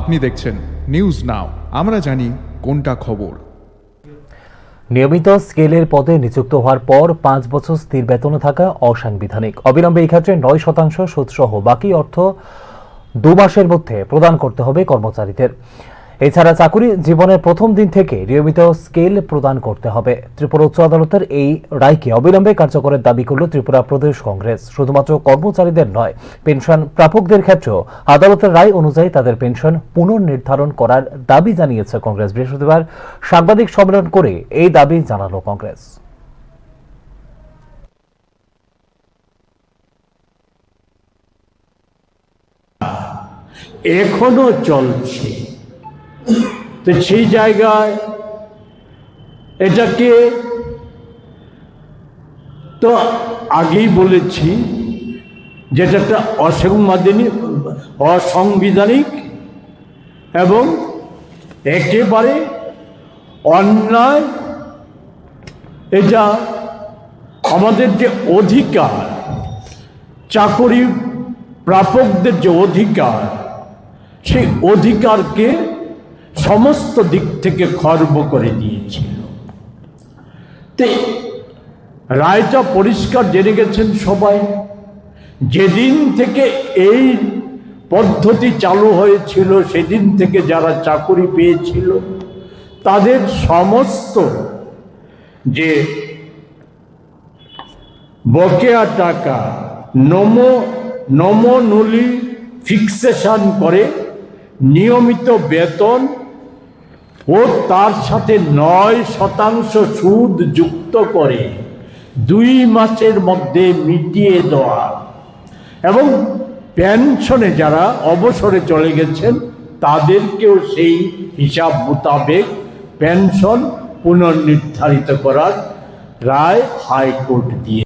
আপনি দেখছেন news now, আমরা জানি কোনটা খবর। নিয়মিত স্কেলের পদে নিযুক্ত হওয়ার পর 5 বছর স্থির বেতনে থাকা অসাংবিধানিক। অবিলম্বে এই ক্ষেত্রে 9% সুদসহ বাকি অর্থ 2 মাসের মধ্যে প্রদান করতে হবে কর্মচারীদের। এছাড়া চাকুরি জীবনের প্রথম দিন থেকে নিয়মিত স্কেল প্রদান করতে হবে। ত্রিপুরা উচ্চ আদালতের এই রায়কে অবিলম্বে কার্যকরের দাবি করল ত্রিপুরা প্রদেশ কংগ্রেস। শুধুমাত্র কর্মচারীদের নয়, পেনশন প্রাপকদের ক্ষেত্রেও আদালতের রায় অনুযায়ী তাদের পেনশন পুনর্নির্ধারণ করার দাবি জানিয়েছে কংগ্রেস। বৃহস্পতিবার সাংবাদিক সম্মেলন করে এই দাবি জানালো কংগ্রেস। এখনো চলছে, তো সেই জায়গায় এটাকে তো আগেই বলেছি যেটা একটা অসাংবিধানিক এবং একেবারে অন্যায়। এটা আমাদের যে অধিকার, চাকরি প্রাপকদের যে অধিকার, সেই অধিকারকে সমস্ত দিক থেকে খর্ব করে দিয়েছিল। তো রায়টা পরিষ্কার জেনে গেছেন সবাই। যেদিন থেকে এই পদ্ধতি চালু হয়েছিল সেদিন থেকে যারা চাকরি পেয়েছিল তাদের সমস্ত যে বকেয়া টাকা নমনলি ফিক্সেশন করে নিয়মিত বেতন ও তার সাথে 9% সুদ যুক্ত করে 2 মাসের মধ্যে মিটিয়ে দেওয়া, এবং পেনশনে যারা অবসরে চলে গেছেন তাদেরকেও সেই হিসাব মোতাবেক পেনশন পুনর্নির্ধারিত করার রায় হাইকোর্ট দিয়ে